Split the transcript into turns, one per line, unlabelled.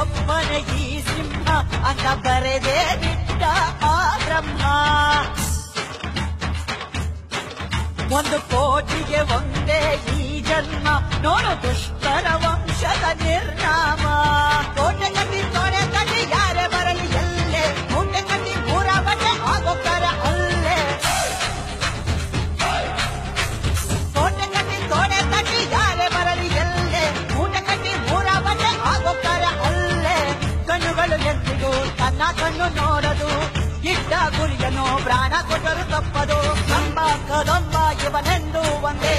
ಒಬ್ಬನೇ ಈ ಸಿಂಹ ಅಂತ ಬರೆದೇ ಬಿಟ್ಟ ಆ ಬ್ರಹ್ಮ. 1 ಕೋಟಿಗೆ ಒಂದೇ ಈ ಜನ್ಮ, ನೋಡು ದುಷ್ಟರ ವಂಶದ ನಿರ್ನಾಮ. ಕೋಟೆ ಕಟ್ಟಿ ತೊಡೆ ಕಟ್ಟಿ ಯಾರೇ ಬರಲಿ ಎಲ್ಲೇ, ಮೂಟೆ ಕಟ್ಟಿ 3 ಬಟ್ಟೆ ಆಗೋಕ್ಕರ ಅಲ್ಲೇ. ಕೋಟೆ ಕಟ್ಟಿ ತೊಡೆ ಕಟ್ಟಿ ಯಾರೇ ಬರಲಿ ಎಲ್ಲೇ, ಮೂಟೆ ಕಟ್ಟಿ 3 ಬಟ್ಟೆ ಆಗೋಕ್ಕರ ಅಲ್ಲೇ. ಕಣ್ಣುಗಳು ಎಂದಿಗೂ ತನ್ನ ಕಣ್ಣು ನೋಡದು, ಇಟ್ಟ ಗುರಿಯನ್ನು ಪ್ರಾಣ ಕೊಟ್ಟರು ತಪ್ಪದು. ಕಂಬ ಕದಂಬ ಇವನೆಂದು ಒಂದೇ